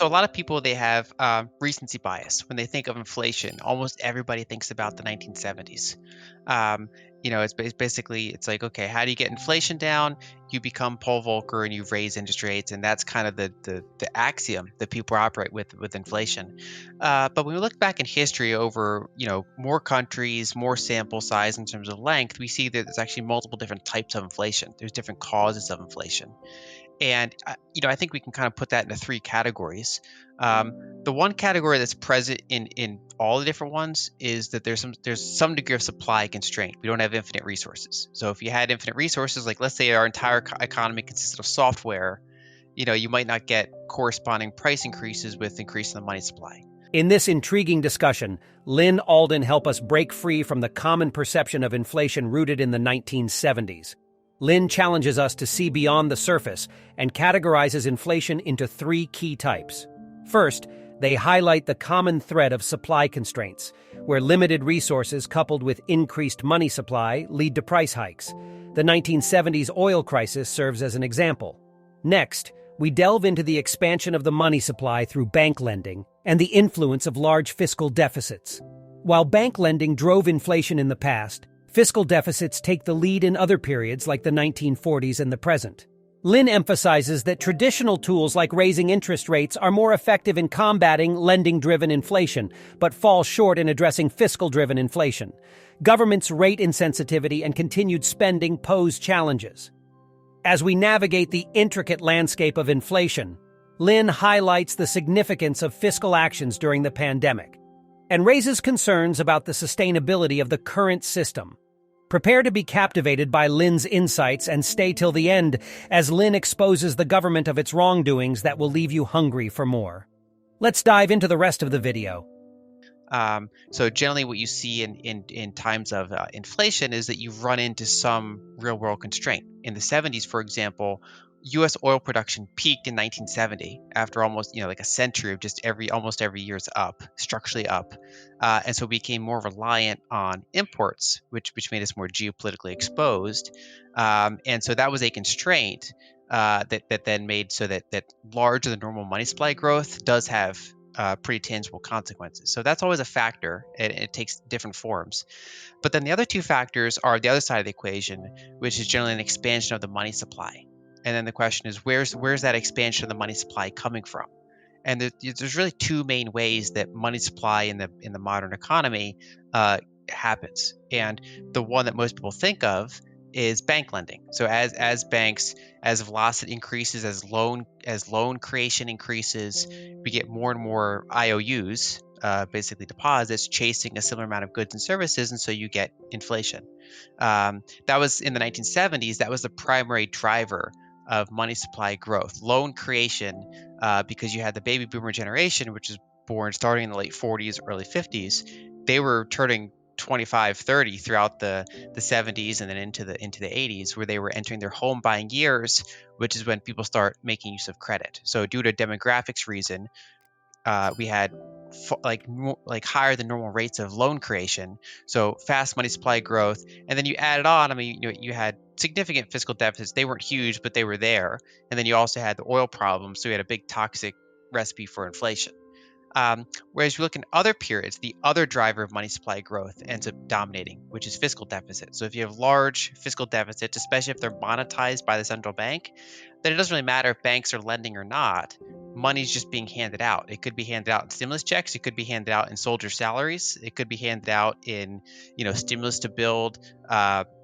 So a lot of people they have recency bias when they think of inflation. Almost everybody thinks about the 1970s. Um, basically it's like, okay, how do you get inflation down? You become Paul Volcker and you raise interest rates, and that's kind of the axiom that people operate with inflation. But when we look back in history over more countries, more sample size in terms of length, we see that there's actually multiple different types of inflation. There's different causes of inflation. And I think we can kind of put that into three categories. The one category that's present in all the different ones is that there's some degree of supply constraint. We don't have infinite resources. So if you had infinite resources, like let's say our entire economy consisted of software, you might not get corresponding price increases with increasing the money supply. In this intriguing discussion, Lyn Alden helped us break free from the common perception of inflation rooted in the 1970s. Lyn challenges us to see beyond the surface and categorizes inflation into three key types. First, they highlight the common thread of supply constraints, where limited resources coupled with increased money supply lead to price hikes. The 1970s oil crisis serves as an example. Next, we delve into the expansion of the money supply through bank lending and the influence of large fiscal deficits. While bank lending drove inflation in the past, fiscal deficits take the lead in other periods like the 1940s and the present. Lyn emphasizes that traditional tools like raising interest rates are more effective in combating lending-driven inflation, but fall short in addressing fiscal-driven inflation. Governments' rate insensitivity and continued spending pose challenges. As we navigate the intricate landscape of inflation, Lyn highlights the significance of fiscal actions during the pandemic and raises concerns about the sustainability of the current system. Prepare to be captivated by Lyn's insights and stay till the end as Lyn exposes the government of its wrongdoings that will leave you hungry for more. Let's dive into the rest of the video. So generally what you see in times of inflation is that you run into some real world constraint. In the 70s, for example, U.S. oil production peaked in 1970 after almost, like a century of just almost every year's up, structurally up. And so we became more reliant on imports, which made us more geopolitically exposed. And so that was a constraint that then made so that larger than normal money supply growth does have pretty tangible consequences. So that's always a factor, and it takes different forms. But then the other two factors are the other side of the equation, which is generally an expansion of the money supply. And then the question is, where's that expansion of the money supply coming from? And there's really two main ways that money supply in the modern economy happens. And the one that most people think of is bank lending. So as velocity increases, as loan creation increases, we get more and more IOUs, basically deposits, chasing a similar amount of goods and services, and so you get inflation. That was in the 1970s. That was the primary driver of money supply growth, loan creation, because you had the baby boomer generation, which was born starting in the late 40s, early 50s. They were turning 25, 30 throughout the 70s and then into the 80s, where they were entering their home buying years, which is when people start making use of credit. So due to demographics reason, we had higher than normal rates of loan creation, so fast money supply growth, and then you added on. I mean, you had significant fiscal deficits. They weren't huge, but they were there. And then you also had the oil problem, so you had a big toxic recipe for inflation. Whereas you look in other periods, the other driver of money supply growth ends up dominating, which is fiscal deficit. So if you have large fiscal deficits, especially if they're monetized by the central bank, then it doesn't really matter if banks are lending or not. Money's just being handed out. It could be handed out in stimulus checks. It could be handed out in soldier salaries. It could be handed out in, stimulus to build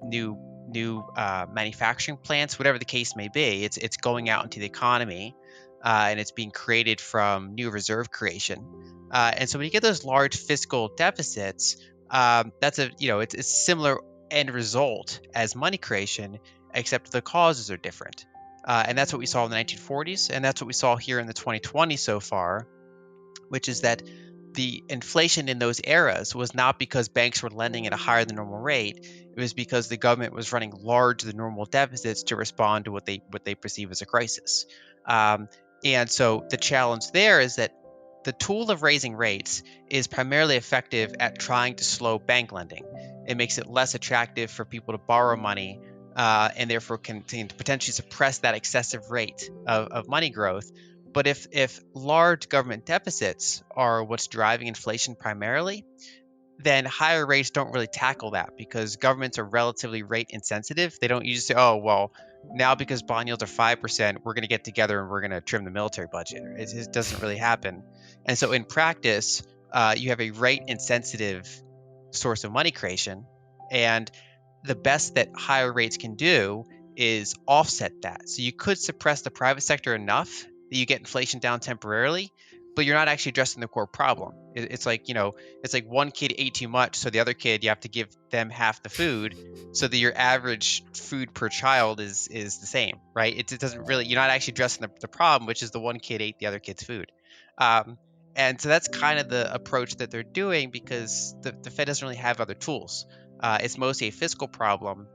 new manufacturing plants. Whatever the case may be, it's going out into the economy. And it's being created from new reserve creation. And so when you get those large fiscal deficits, it's a similar end result as money creation, except the causes are different. And that's what we saw in the 1940s, and that's what we saw here in the 2020s so far, which is that the inflation in those eras was not because banks were lending at a higher than normal rate. It was because the government was running larger than normal deficits to respond to what they perceive as a crisis. And so the challenge there is that the tool of raising rates is primarily effective at trying to slow bank lending. It makes it less attractive for people to borrow money, and therefore can potentially suppress that excessive rate of money growth. But if large government deficits are what's driving inflation primarily, then higher rates don't really tackle that because governments are relatively rate insensitive. They don't usually say, oh, well, now because bond yields are 5%, we're going to get together and we're going to trim the military budget. It doesn't really happen. And so in practice, you have a rate insensitive source of money creation. And the best that higher rates can do is offset that. So you could suppress the private sector enough that you get inflation down temporarily, but you're not actually addressing the core problem. It's like, it's like one kid ate too much, so the other kid, you have to give them half the food so that your average food per child is the same, right? It doesn't really, you're not actually addressing the problem, which is the one kid ate the other kid's food. And so that's kind of the approach that they're doing because the Fed doesn't really have other tools. It's mostly a fiscal problem,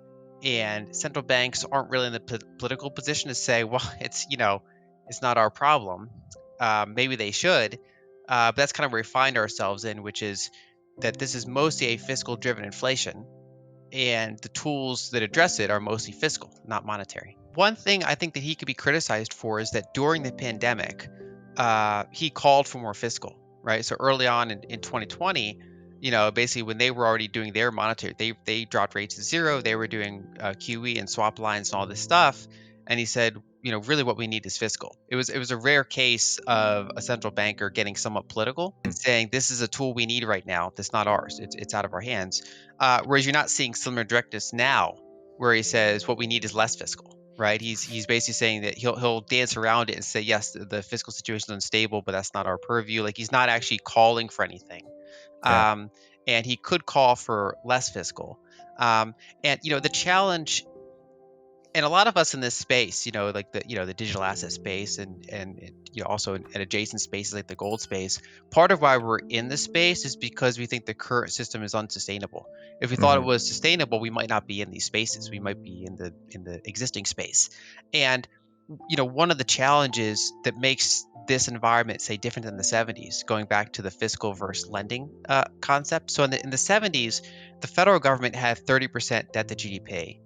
and central banks aren't really in the political position to say, well, it's not our problem. Maybe they should, but that's kind of where we find ourselves in, which is that this is mostly a fiscal-driven inflation, and the tools that address it are mostly fiscal, not monetary. One thing I think that he could be criticized for is that during the pandemic, he called for more fiscal, right? So early on in 2020, basically when they were already doing their monetary, they dropped rates to zero. They were doing QE and swap lines and all this stuff. And he said, really what we need is fiscal. It was a rare case of a central banker getting somewhat political and saying, this is a tool we need right now. That's not ours. It's out of our hands. Whereas you're not seeing similar directness now, where he says what we need is less fiscal. Right, he's basically saying that he'll dance around it and say, yes, the fiscal situation is unstable, but that's not our purview. Like, he's not actually calling for anything, and he could call for less fiscal. And the challenge, and a lot of us in this space, like the digital asset space, and also in adjacent spaces like the gold space. Part of why we're in this space is because we think the current system is unsustainable. If we thought it was sustainable, we might not be in these spaces. We might be in the existing space. And one of the challenges that makes this environment, say, different than the 70s, going back to the fiscal versus lending concept. So in the 70s, the federal government had 30% debt to GDP.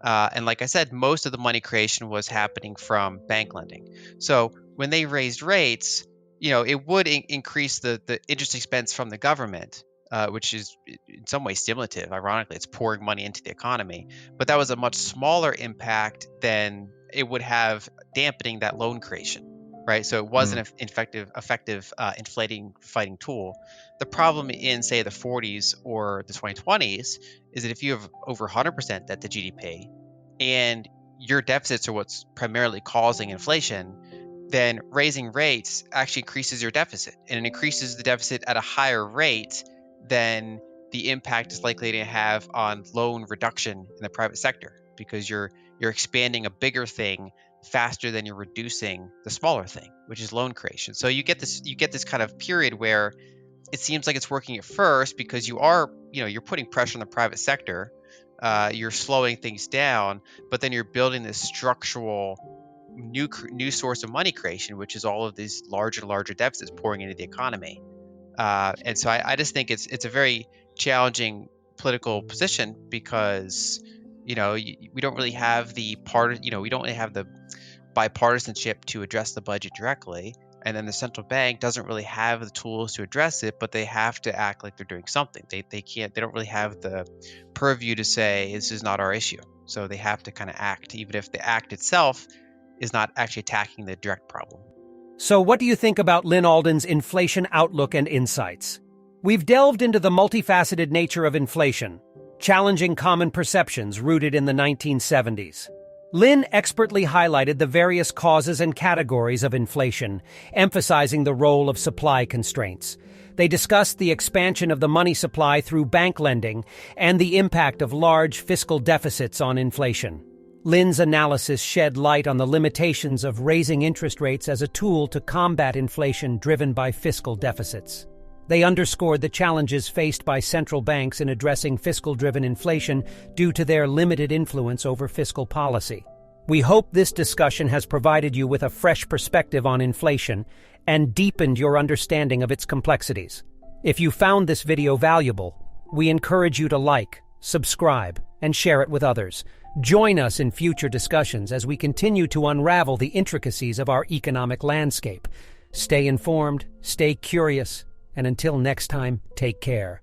And like I said, most of the money creation was happening from bank lending. So when they raised rates, it would increase the interest expense from the government, which is in some ways stimulative. Ironically, it's pouring money into the economy. But that was a much smaller impact than it would have dampening that loan creation, right? So it was an effective inflating fighting tool. The problem in, say, the 40s or the 2020s is that if you have over 100% debt to GDP and your deficits are what's primarily causing inflation, then raising rates actually increases your deficit, and it increases the deficit at a higher rate than the impact is likely to have on loan reduction in the private sector, because you're expanding a bigger thing faster than you're reducing the smaller thing, which is loan creation. So you get this kind of period where it seems like it's working at first because you're putting pressure on the private sector, you're slowing things down, but then you're building this structural new source of money creation, which is all of these larger and larger deficits pouring into the economy. And so I just think it's a very challenging political position because we don't really have the we don't really have the bipartisanship to address the budget directly, and then the central bank doesn't really have the tools to address it, but they have to act like they're doing something. They don't really have the purview to say this is not our issue, so they have to kind of act, even if the act itself is not actually attacking the direct problem. So what do you think about Lyn Alden's inflation outlook and insights? We've delved into the multifaceted nature of inflation, challenging common perceptions rooted in the 1970s. Lyn expertly highlighted the various causes and categories of inflation, emphasizing the role of supply constraints. They discussed the expansion of the money supply through bank lending and the impact of large fiscal deficits on inflation. Lyn's analysis shed light on the limitations of raising interest rates as a tool to combat inflation driven by fiscal deficits. They underscored the challenges faced by central banks in addressing fiscal-driven inflation due to their limited influence over fiscal policy. We hope this discussion has provided you with a fresh perspective on inflation and deepened your understanding of its complexities. If you found this video valuable, we encourage you to like, subscribe, and share it with others. Join us in future discussions as we continue to unravel the intricacies of our economic landscape. Stay informed, stay curious, and until next time, take care.